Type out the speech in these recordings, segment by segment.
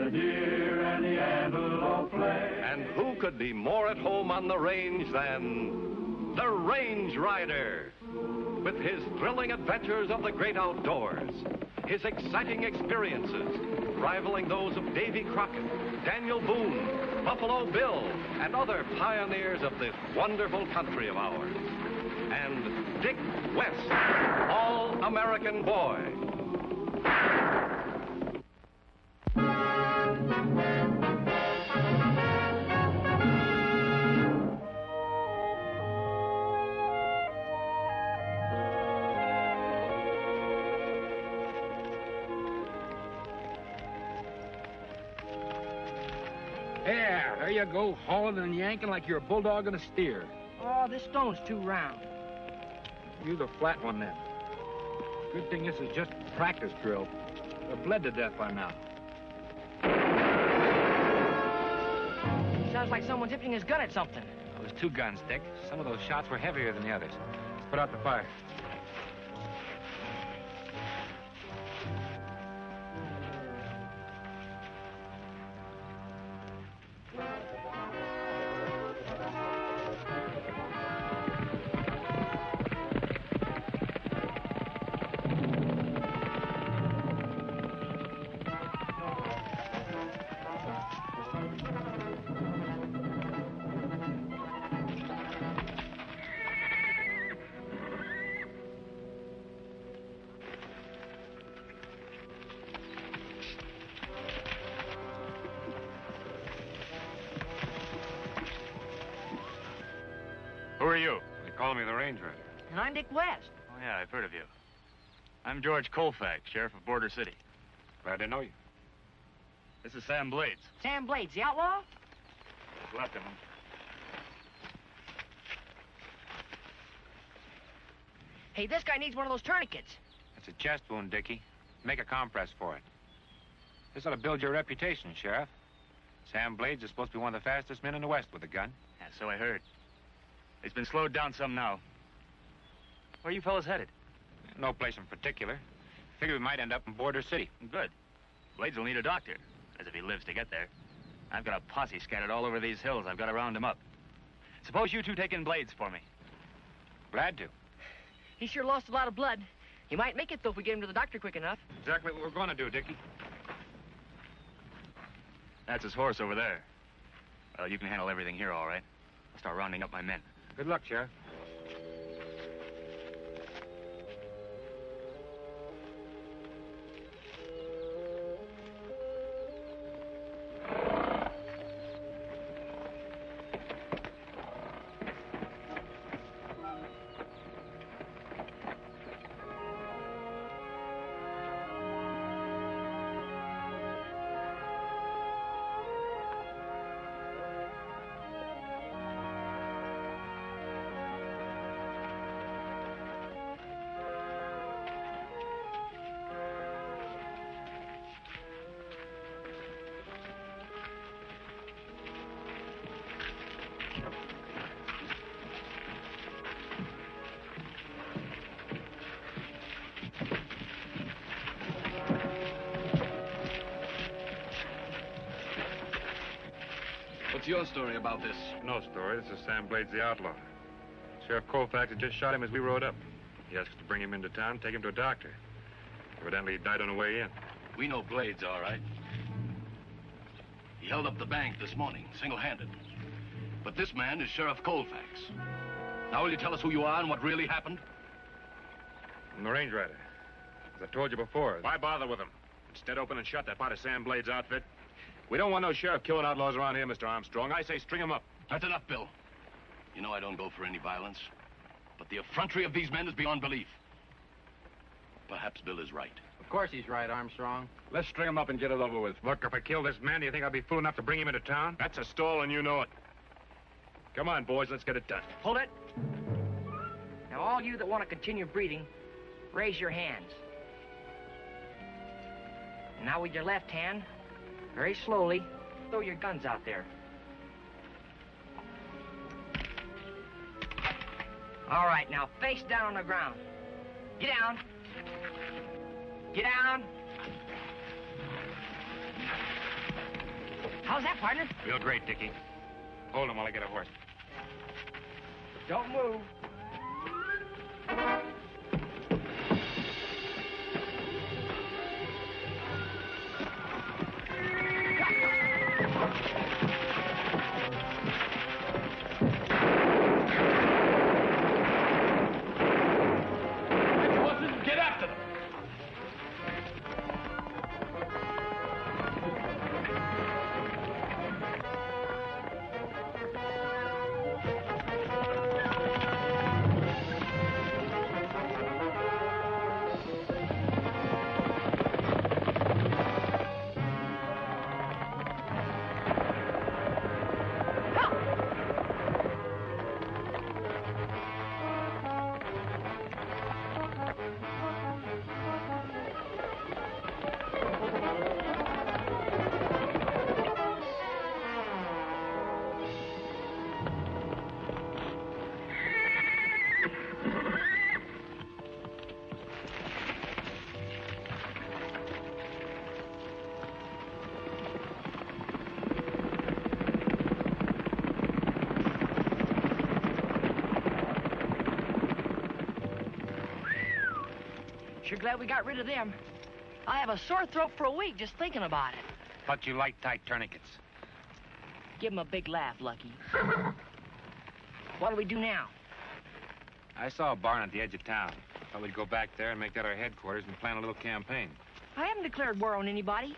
the deer and the antelope play. And who could be more at home on the range than the Range Rider? With his thrilling adventures of the great outdoors, his exciting experiences rivaling those of Davy Crockett, Daniel Boone, Buffalo Bill, and other pioneers of this wonderful country of ours. And Dick West, All-American Boy. There you go, hauling and yanking like you're a bulldog and a steer. Oh, this stone's too round. Use a flat one then. Good thing this is just practice drill. They're bled to death by now. Sounds like someone's emptying his gun at something. Well, there's two guns, Dick. Some of those shots were heavier than the others. Let's put out the fire. Who are you? They call me the Range Rider. And I'm Dick West. Oh, yeah, I've heard of you. I'm George Colfax, Sheriff of Border City. Glad to know you. This is Sam Blades. Sam Blades, the outlaw? What's left of him. Hey, this guy needs one of those tourniquets. It's a chest wound, Dickie. Make a compress for it. This ought to build your reputation, Sheriff. Sam Blades is supposed to be one of the fastest men in the West with a gun. Yeah, so I heard. He's been slowed down some now. Where are you fellas headed? No place in particular. Figure we might end up in Border City. Good. Blades will need a doctor, as if he lives to get there. I've got a posse scattered all over these hills. I've got to round him up. Suppose you two take in Blades for me. Glad to. He sure lost a lot of blood. He might make it, though, if we get him to the doctor quick enough. Exactly what we're going to do, Dickie. That's his horse over there. Well, you can handle everything here, all right. I'll start rounding up my men. Good luck, Sheriff. What's your story about this? No story. This is Sam Blades, the outlaw. Sheriff Colfax had just shot him as we rode up. He asked us to bring him into town, take him to a doctor. Evidently, he died on the way in. We know Blades, all right. He held up the bank this morning, single-handed. But this man is Sheriff Colfax. Now will you tell us who you are and what really happened? I'm the Range Rider. As I told you before. Why bother with him? Instead, open and shut that part of Sam Blades' outfit. We don't want no sheriff killing outlaws around here, Mr. Armstrong. I say string him up. That's enough, Bill. You know I don't go for any violence. But the effrontery of these men is beyond belief. Perhaps Bill is right. Of course he's right, Armstrong. Let's string him up and get it over with. Look, if I kill this man, do you think I'll be fool enough to bring him into town? That's a stall, and you know it. Come on, boys, let's get it done. Hold it. Now, all you that want to continue breathing, raise your hands. And now with your left hand, very slowly, throw your guns out there. All right, now face down on the ground. Get down. Get down. How's that, partner? Real great, Dickie. Hold him while I get a horse. Don't move. Get after them. Sure glad we got rid of them. I have a sore throat for a week just thinking about it. Thought you liked tight tourniquets. Give him a big laugh, Lucky. What do we do now? I saw a barn at the edge of town. Thought we'd go back there and make that our headquarters and plan a little campaign. I haven't declared war on anybody.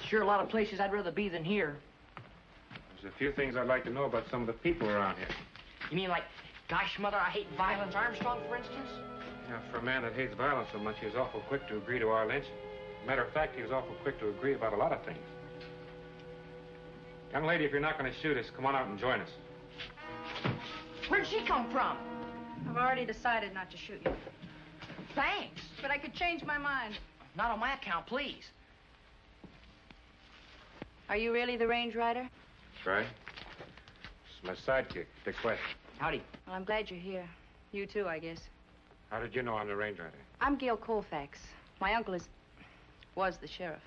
Sure, a lot of places I'd rather be than here. There's a few things I'd like to know about some of the people around here. You mean like, gosh, Mother, I hate violence, Armstrong, for instance? Yeah, for a man that hates violence so much, he was awful quick to agree to our lynching. Matter of fact, he was awful quick to agree about a lot of things. Young lady, if you're not going to shoot us, come on out and join us. Where'd she come from? I've already decided not to shoot you. Thanks. But I could change my mind. Not on my account, please. Are you really the range rider? That's right. This is my sidekick, Dick West. Howdy. Well, I'm glad you're here. You too, I guess. How did you know I'm the range rider? I'm Gail Colfax. My uncle was the sheriff.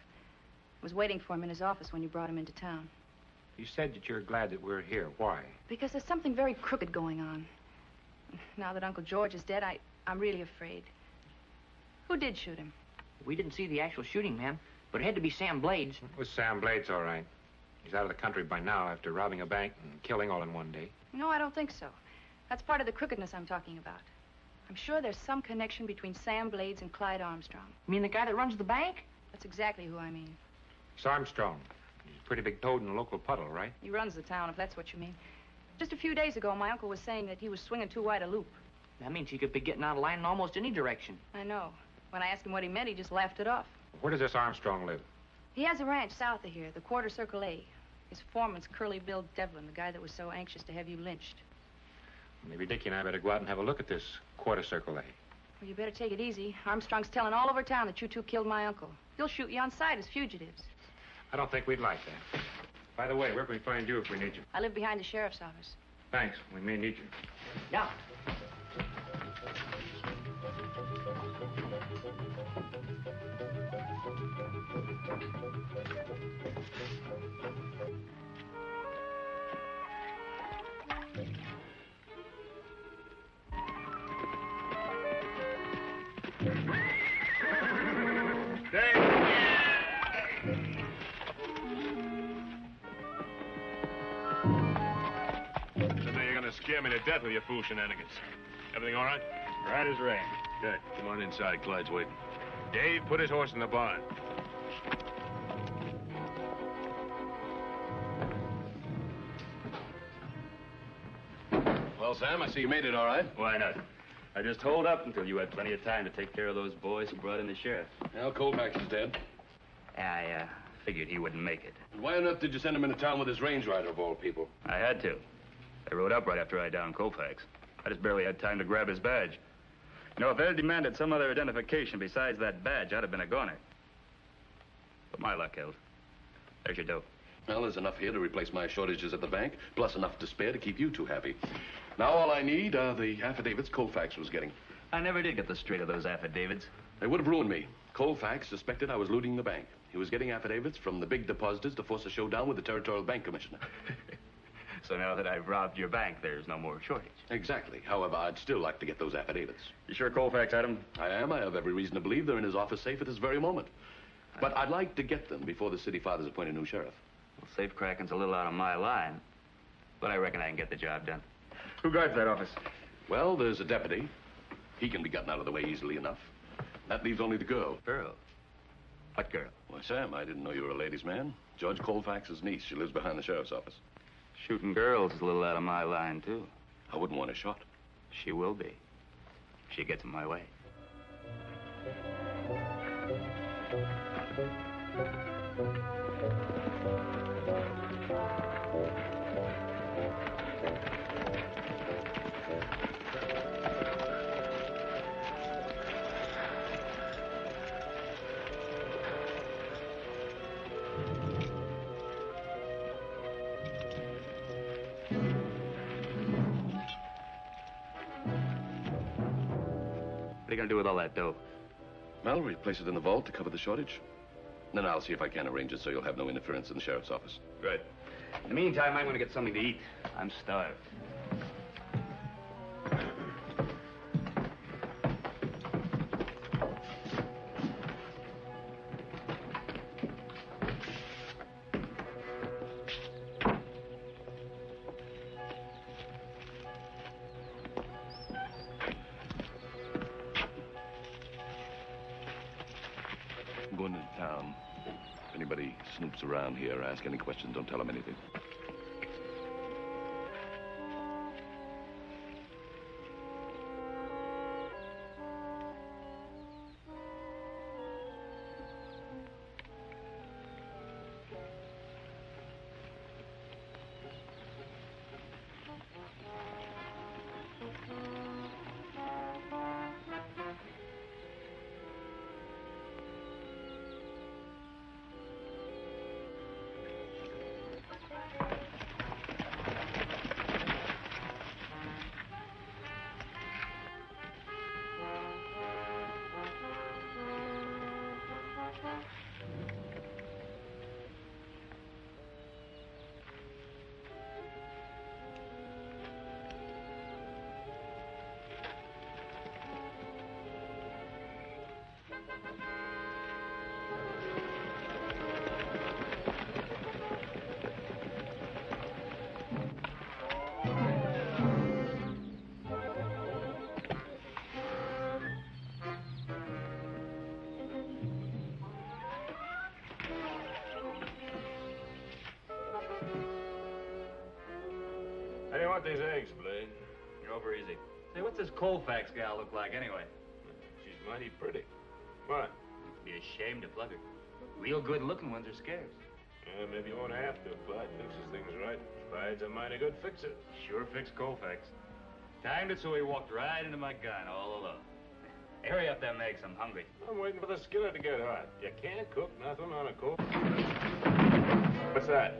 Was waiting for him in his office when you brought him into town. You said that you're glad that we're here. Why? Because there's something very crooked going on. Now that Uncle George is dead, I'm really afraid. Who did shoot him? We didn't see the actual shooting, ma'am, but it had to be Sam Blades. It was Sam Blades, all right. He's out of the country by now after robbing a bank and killing all in one day. No, I don't think so. That's part of the crookedness I'm talking about. I'm sure there's some connection between Sam Blades and Clyde Armstrong. You mean the guy that runs the bank? That's exactly who I mean. It's Armstrong. He's a pretty big toad in the local puddle, right? He runs the town, if that's what you mean. Just a few days ago, my uncle was saying that he was swinging too wide a loop. That means he could be getting out of line in almost any direction. I know. When I asked him what he meant, he just laughed it off. Where does this Armstrong live? He has a ranch south of here, the Quarter Circle A. His foreman's Curly-Bill Devlin, the guy that was so anxious to have you lynched. Maybe Dickie and I better go out and have a look at this Quarter Circle A. Well, you better take it easy. Armstrong's telling all over town that you two killed my uncle. He'll shoot you on sight as fugitives. I don't think we'd like that. By the way, where can we find you if we need you? I live behind the sheriff's office. Thanks. We may need you. Yeah. scare me to death with your fool shenanigans. Everything all right? Right as rain. Good. Come on inside. Clyde's waiting. Dave, put his horse in the barn. Well, Sam, I see you made it all right. Why not? I just holed up until you had plenty of time to take care of those boys who brought in the sheriff. Well, Colfax is dead. I figured he wouldn't make it. And why on earth did you send him into town with his range rider, of all people? I had to. I rode up right after I downed Colfax. I just barely had time to grab his badge. You know, if they'd demanded some other identification besides that badge, I'd have been a goner. But my luck held. There's your dough. Well, there's enough here to replace my shortages at the bank, plus enough to spare to keep you two happy. Now all I need are the affidavits Colfax was getting. I never did get the straight of those affidavits. They would have ruined me. Colfax suspected I was looting the bank. He was getting affidavits from the big depositors to force a showdown with the Territorial Bank Commissioner. So now that I've robbed your bank, there's no more shortage. Exactly. However, I'd still like to get those affidavits. You sure Colfax had them? I am. I have every reason to believe they're in his office safe at this very moment. But I'd like to get them before the city fathers appoint a new sheriff. Well, safe cracking's a little out of my line, but I reckon I can get the job done. Who guards that office? Well, there's a deputy. He can be gotten out of the way easily enough. That leaves only the girl. Girl? What girl? Why, Sam, I didn't know you were a ladies' man. George Colfax's niece. She lives behind the sheriff's office. Shooting girls is a little out of my line, too. I wouldn't want her shot. She will be. If she gets in my way. What are you gonna do with all that dough? Well, we place it in the vault to cover the shortage. Then I'll see if I can arrange it so you'll have no interference in the sheriff's office. Good. In the meantime, I'm gonna get something to eat. I'm starved. I'm going into town. If anybody snoops around here, ask any questions, don't tell them anything. How do you want these eggs, Blade? You're over easy. Say, what's this Colfax gal look like anyway? She's mighty pretty. What? It'd be a shame to plug her. Real good-looking ones are scarce. Maybe you won't have to. Clyde fixes things right. Clyde's a mighty good fixer. Sure fixed Colfax. Timed it so he walked right into my gun all alone. Hey, hurry up them eggs, I'm hungry. I'm waiting for the skillet to get hot. You can't cook nothing on a cold. What's that?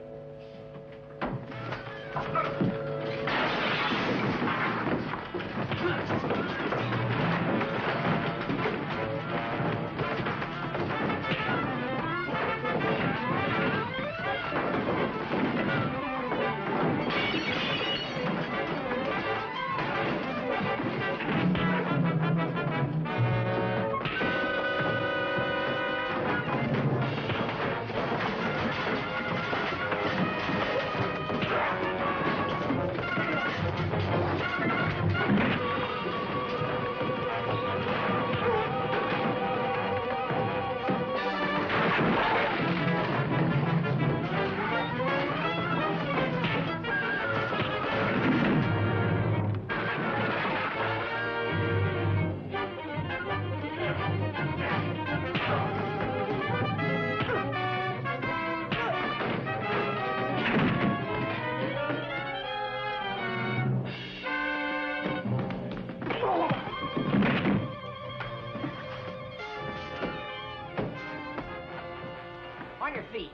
On your feet.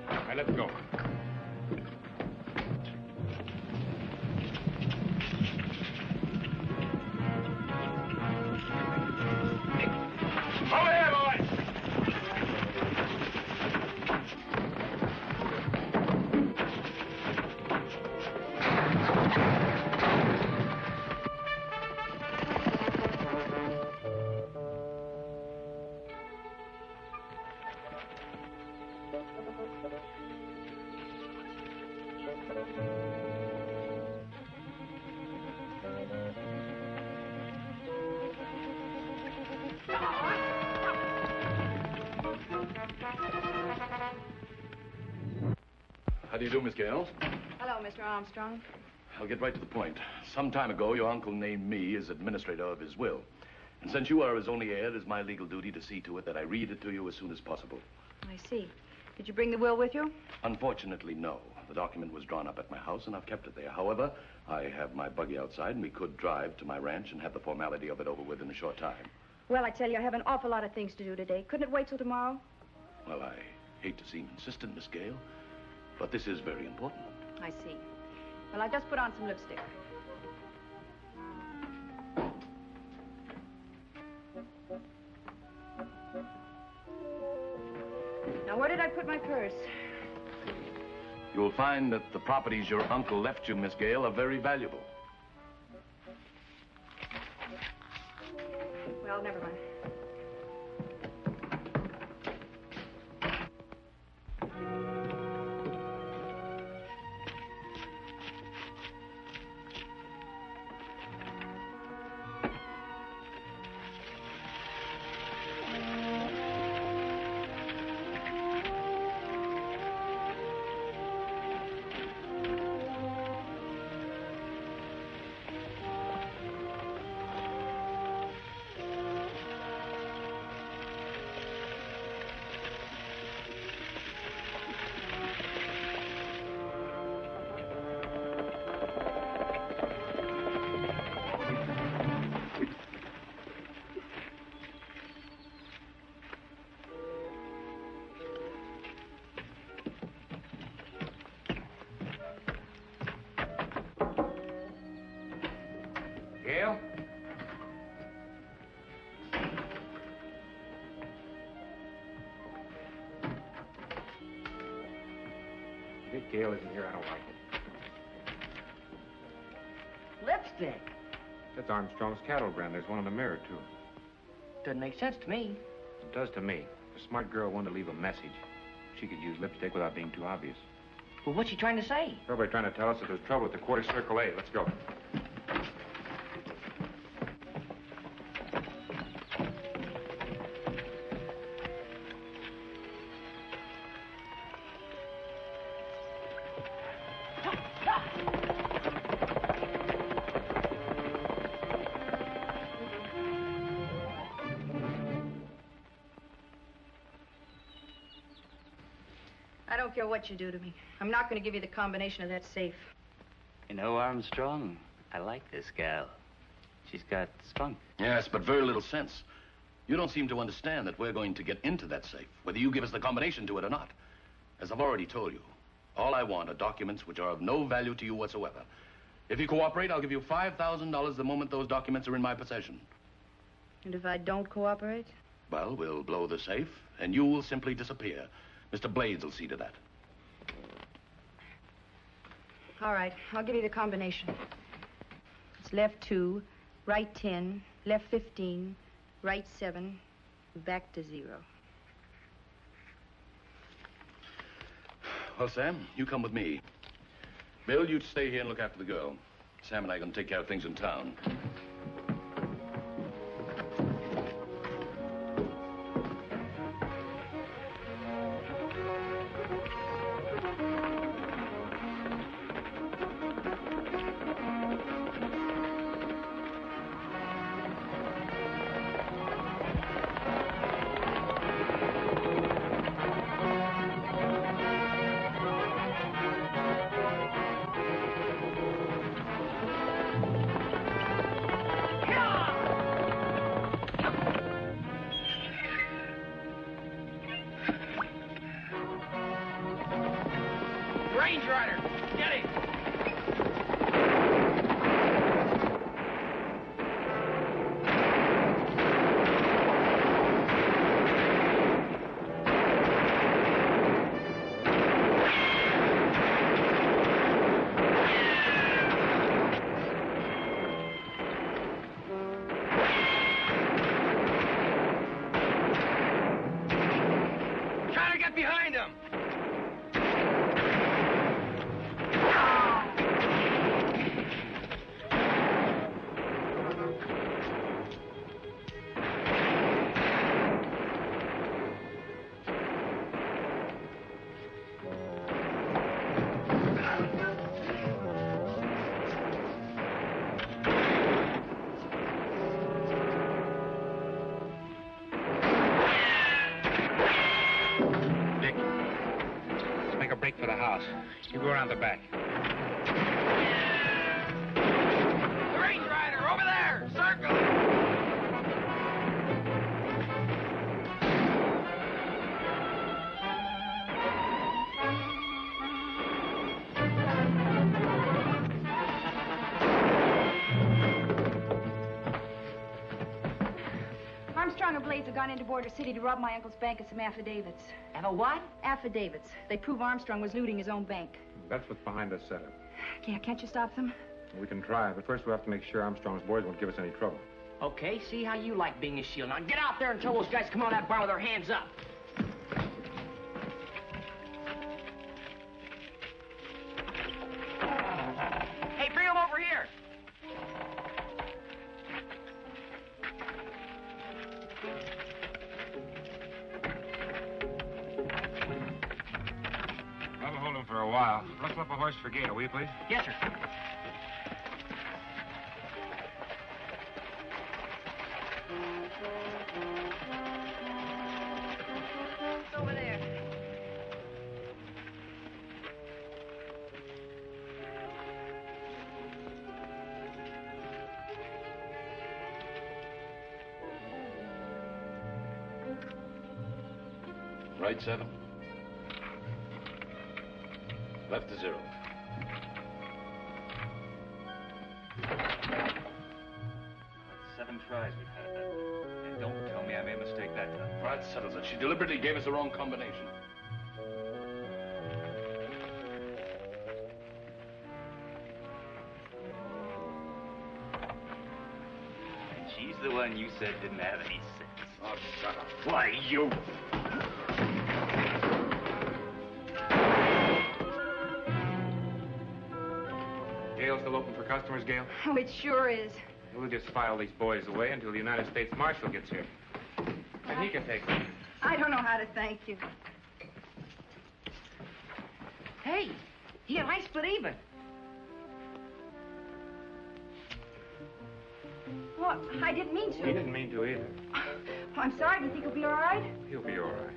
All right, let's go. Over here, boys! How do you do, Miss Gale? Hello, Mr. Armstrong. I'll get right to the point. Some time ago, your uncle named me as administrator of his will. And since you are his only heir, it is my legal duty to see to it that I read it to you as soon as possible. I see. Did you bring the will with you? Unfortunately, no. The document was drawn up at my house, and I've kept it there. However, I have my buggy outside, and we could drive to my ranch and have the formality of it over with in a short time. Well, I tell you, I have an awful lot of things to do today. Couldn't it wait till tomorrow? Well, I hate to seem insistent, Miss Gale, but this is very important. I see. Well, I'll just put on some lipstick. Now, where did I put my purse? You'll find that the properties your uncle left you, Miss Gale, are very valuable. Well, never mind. Gail? If Gail isn't here, I don't like it. Lipstick. That's Armstrong's cattle brand. There's one in the mirror, too. Doesn't make sense to me. It does to me. If a smart girl wanted to leave a message, she could use lipstick without being too obvious. Well, what's she trying to say? Probably trying to tell us that there's trouble at the quarter circle A. Let's go. I don't care what you do to me. I'm not going to give you the combination of that safe. You know, Armstrong, I like this gal. She's got spunk. Yes, but very little sense. You don't seem to understand that we're going to get into that safe, whether you give us the combination to it or not. As I've already told you, all I want are documents which are of no value to you whatsoever. If you cooperate, I'll give you $5,000 the moment those documents are in my possession. And if I don't cooperate? Well, we'll blow the safe, and you will simply disappear. Mr. Blades will see to that. All right, I'll give you the combination. It's left 2, right 10, left 15, right 7, back to 0. Well, Sam, you come with me. Bill, you stay here and look after the girl. Sam and I are going to take care of things in town. Range Rider. Get him. Try to get behind him. Dick, let's make a break for the house. You go around the back. The Range Rider, over there. Circle. Armstrong and Blades have gone into Border City to rob my uncle's bank of some affidavits. Have a what? Affidavits. They prove Armstrong was looting his own bank. That's what's behind this setup. Yeah, can't you stop them? We can try, but first we have to make sure Armstrong's boys won't give us any trouble. Okay, see how you like being a shield. Now get out there and tell those guys to come out of that bar with their hands up. Hey, bring them over here. That'll hold him for a while. Rustle up a horse for Gator, will you, please? Yes, sir. It's over there. Right 7. Left to 0. Seven tries we've had that. And don't tell me I made a mistake that time. That settles it. She deliberately gave us the wrong combination. And she's the one you said didn't have any sense. Oh, shut up. Why, you... Jail still open for customers, Gail? Oh, it sure is. We'll just file these boys away until the United States Marshal gets here. And he can take them. I don't know how to thank you. Hey, he and I split even. Well, I didn't mean He to. didn't mean to either. Well, I'm sorry. Do you think he'll be all right? He'll be all right.